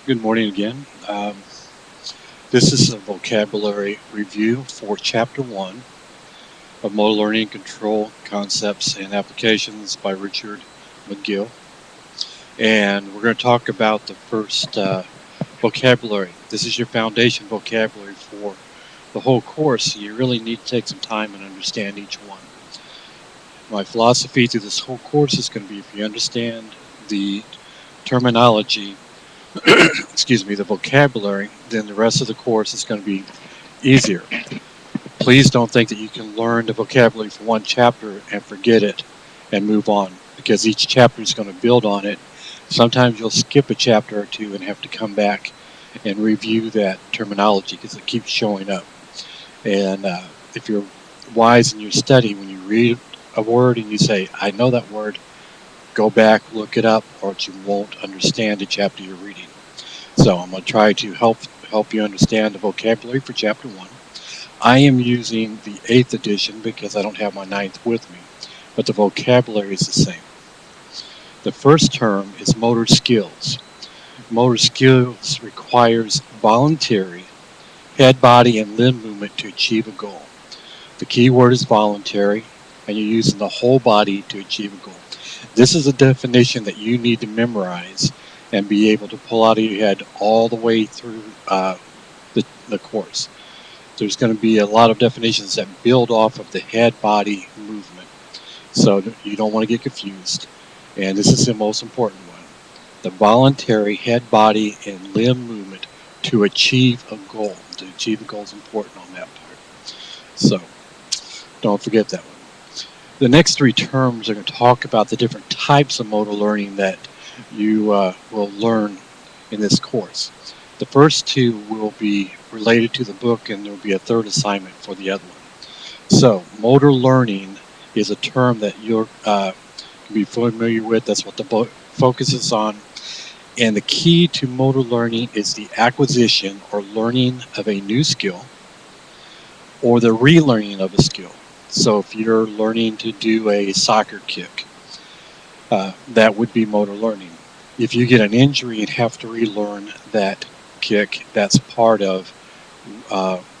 Good morning again. This is a vocabulary review for Chapter 1 of Motor Learning and Control Concepts and Applications by Richard Magill. And we're going to talk about the first vocabulary. This is your foundation vocabulary for the whole course. You really need to take some time and understand each one. My philosophy through this whole course is going to be if you understand the terminology the vocabulary, then the rest of the course is going to be easier. Please don't think that you can learn the vocabulary for one chapter and forget it and move on, because each chapter is going to build on it. Sometimes you'll skip a chapter or two and have to come back and review that terminology because it keeps showing up. And if you're wise in your study, when you read a word and you say, I know that word, go back, look it up, or you won't understand the chapter you're reading. So I'm going to try to help you understand the vocabulary for Chapter 1. I am using the 8th edition because I don't have my 9th with me, but the vocabulary is the same. The first term is motor skills. Motor skills requires voluntary head, body, and limb movement to achieve a goal. The key word is voluntary, and you're using the whole body to achieve a goal. This is a definition that you need to memorize and be able to pull out of your head all the way through the course. There's going to be a lot of definitions that build off of the head-body movement, so you don't want to get confused. And this is the most important one. The voluntary head, body, and limb movement to achieve a goal. To achieve a goal is important on that part. So don't forget that one. The next three terms are going to talk about the different types of motor learning that you will learn in this course. The first two will be related to the book, and there will be a third assignment for the other one. So, motor learning is a term that you're can be familiar with. That's what the book focuses on. And the key to motor learning is the acquisition or learning of a new skill or the relearning of a skill. So if you're learning to do a soccer kick, that would be motor learning. If you get an injury and have to relearn that kick, that's part of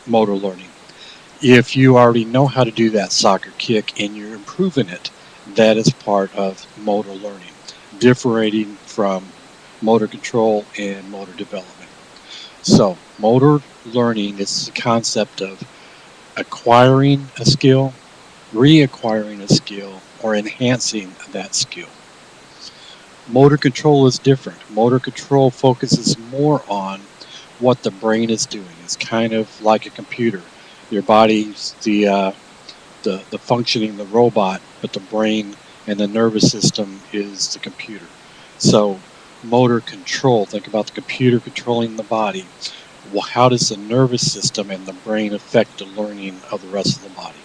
motor learning. If you already know how to do that soccer kick and you're improving it, that is part of motor learning, differentiating from motor control and motor development. So motor learning is the concept of acquiring a skill, reacquiring a skill, or enhancing that skill. Motor control is different. Motor control focuses more on what the brain is doing. It's kind of like a computer. Your body's the functioning, the robot, but the brain and the nervous system is the computer. So motor control, think about the computer controlling the body. Well, how does the nervous system and the brain affect the learning of the rest of the body?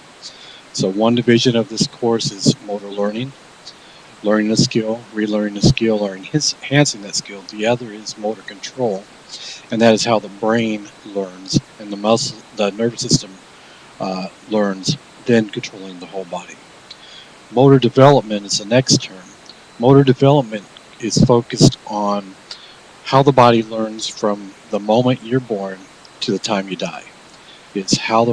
So one division of this course is motor learning, learning a skill, relearning a skill, or enhancing that skill. The other is motor control, and that is how the brain learns and the nervous system learns, then controlling the whole body. Motor development is the next term. Motor development is focused on how the body learns from the moment you're born to the time you die. It's how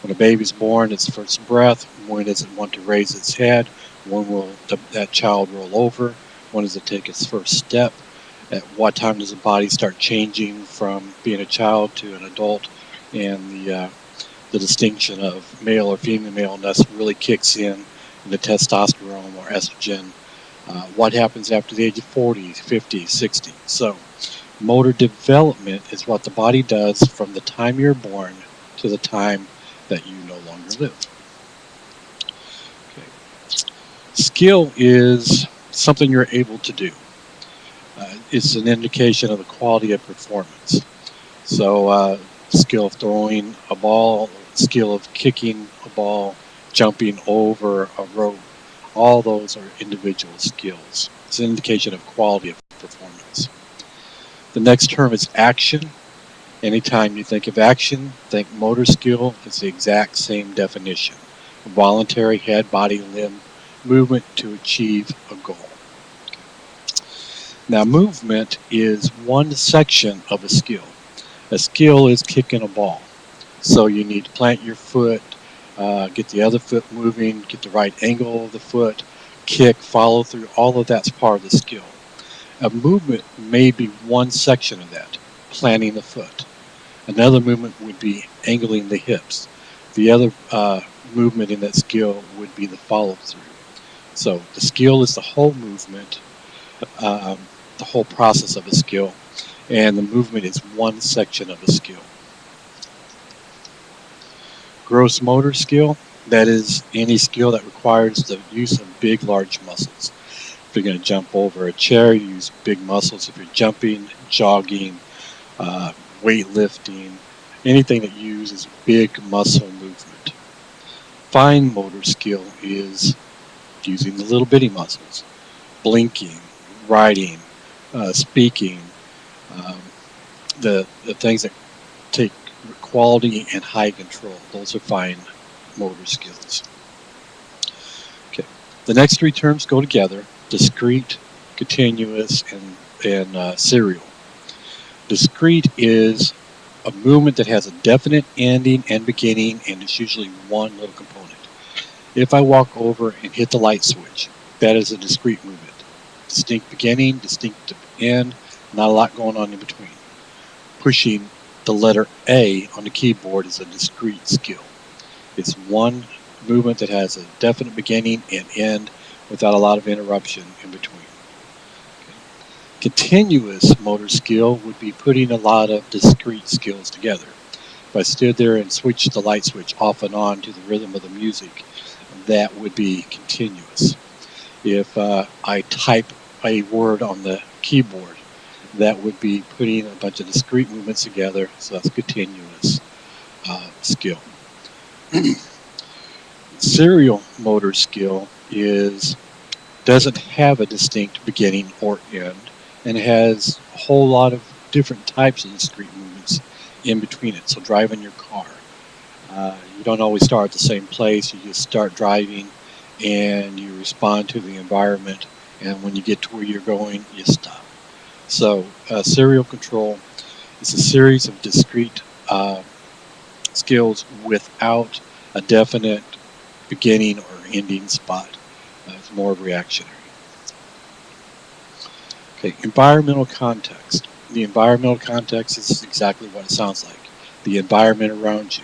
when a baby's born, its first breath, when does it want to raise its head, when will that child roll over, when does it take its first step, at what time does the body start changing from being a child to an adult, and the distinction of male or female maleness really kicks in the testosterone or estrogen. What happens after the age of 40, 50, 60. So motor development is what the body does from the time you're born to the time that you no longer live. Okay. Skill is something you're able to do. It's an indication of the quality of performance. So skill of throwing a ball, skill of kicking a ball, jumping over a rope, all those are individual skills. It's an indication of quality of performance. The next term is action. Anytime you think of action, think motor skill. It's the exact same definition. Voluntary head, body, limb movement to achieve a goal. Now, movement is one section of a skill. A skill is kicking a ball. So you need to plant your foot, get the other foot moving, get the right angle of the foot, kick, follow through. All of that's part of the skill. A movement may be one section of that, planting the foot. Another movement would be angling the hips. The other movement in that skill would be the follow through. So the skill is the whole movement, um, the whole process of a skill, and the movement is one section of a skill. Gross motor skill, that is any skill that requires the use of big, large muscles. If you're going to jump over a chair, you use big muscles. If you're jumping, jogging, weightlifting, anything that uses big muscle movement. Fine motor skill is using the little bitty muscles, blinking, writing, speaking, um, the things that take quality and high control. Those are fine motor skills. Okay, the next three terms go together: discrete, continuous, and serial. Discrete is a movement that has a definite ending and beginning, and it's usually one little component. If I walk over and hit the light switch, that is a discrete movement. Distinct beginning, distinct end, not a lot going on in between. Pushing the letter A on the keyboard is a discrete skill. It's one movement that has a definite beginning and end without a lot of interruption in between. Continuous motor skill would be putting a lot of discrete skills together. If I stood there and switched the light switch off and on to the rhythm of the music, that would be continuous. If I type a word on the keyboard, that would be putting a bunch of discrete movements together, so that's continuous skill. Serial motor skill doesn't have a distinct beginning or end, and it has a whole lot of different types of discrete movements in between it. So driving your car, you don't always start at the same place. You just start driving and you respond to the environment, and when you get to where you're going, you stop. So serial control is a series of discrete skills without a definite beginning or ending spot. It's more reactionary. Okay, environmental context. The environmental context is exactly what it sounds like. The environment around you.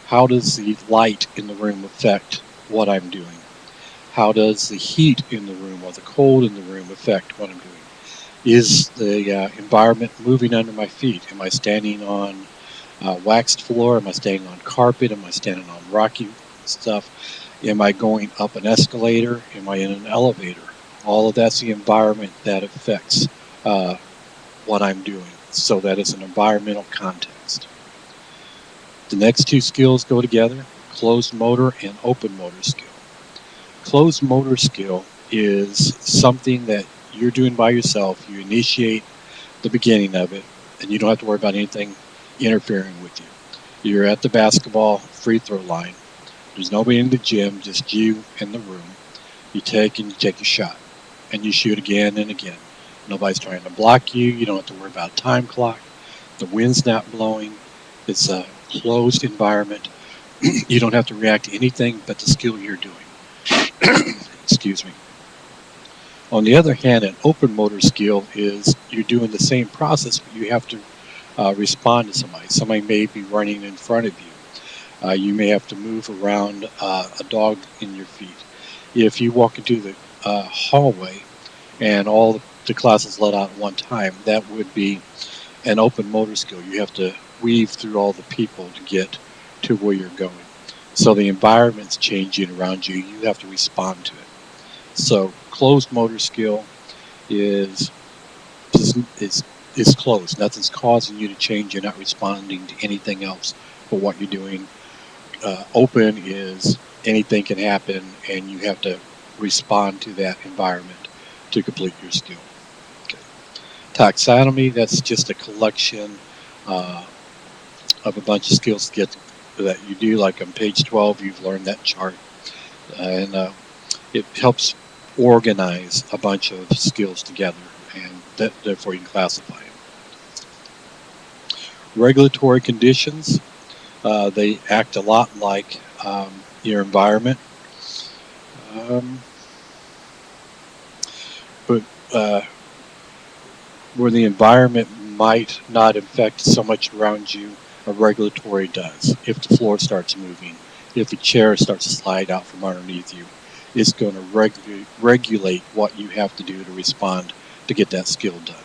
How does the light in the room affect what I'm doing? How does the heat in the room or the cold in the room affect what I'm doing? Is the environment moving under my feet? Am I standing on waxed floor? Am I standing on carpet? Am I standing on rocky stuff? Am I going up an escalator? Am I in an elevator? All of that's the environment that affects what I'm doing. So that is an environmental context. The next two skills go together: closed motor and open motor skill. Closed motor skill is something that you're doing by yourself. You initiate the beginning of it, and you don't have to worry about anything interfering with you. You're at the basketball free throw line. There's nobody in the gym, just you and the room. You take a shot, and you shoot again and again. Nobody's trying to block you. You don't have to worry about a time clock. The wind's not blowing. It's a closed environment. You don't have to react to anything but the skill you're doing. Excuse me. On the other hand, an open motor skill is you're doing the same process, but you have to respond to somebody. Somebody may be running in front of you. You may have to move around a dog in your feet. If you walk into the hallway and all the classes let out at one time, that would be an open motor skill. You have to weave through all the people to get to where you're going. So the environment's changing around you. You have to respond to it. So closed motor skill is closed. Nothing's causing you to change. You're not responding to anything else but what you're doing. Open is anything can happen, and you have to respond to that environment to complete your skill. Okay. Taxonomy, that's just a collection of a bunch of skills that you do. Like on page 12, you've learned that chart. And it helps organize a bunch of skills together and therefore you can classify them. Regulatory conditions, they act a lot like your environment, but where the environment might not affect so much around you, a regulatory does. If the floor starts moving, if a chair starts to slide out from underneath you, it's going to regulate what you have to do to respond to get that skill done.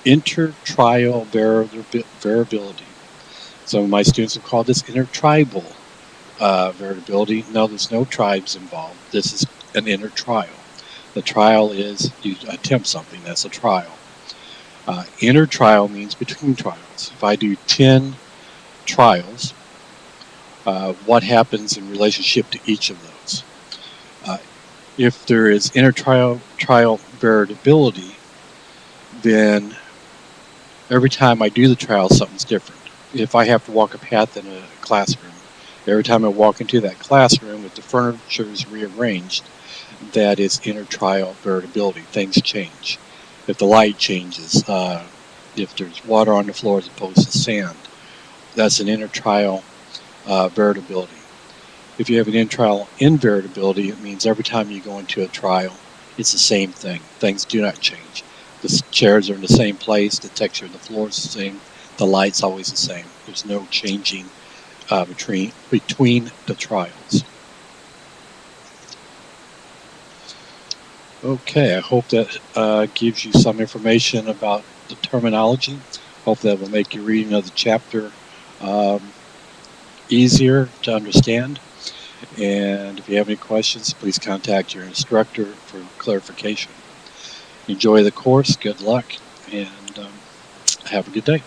Inter-trial variability. Some of my students have called this intertribal variability. No, there's no tribes involved. This is an inter-trial. The trial is you attempt something. That's a trial. Inter-trial means between trials. If I do 10 trials, what happens in relationship to each of those? If there is inter-trial variability, then every time I do the trial, something's different. If I have to walk a path in a classroom, every time I walk into that classroom, if the furniture is rearranged, that is inter-trial variability. Things change. If the light changes, if there's water on the floor as opposed to sand, that's an inter-trial variability. If you have an inter-trial invariability, it means every time you go into a trial, it's the same thing. Things do not change. The chairs are in the same place, the texture of the floor is the same, the light's always the same. There's no changing between the trials. Okay, I hope that gives you some information about the terminology. Hope that will make your reading of the chapter easier to understand. And if you have any questions, please contact your instructor for clarification. Enjoy the course, good luck, and have a good day.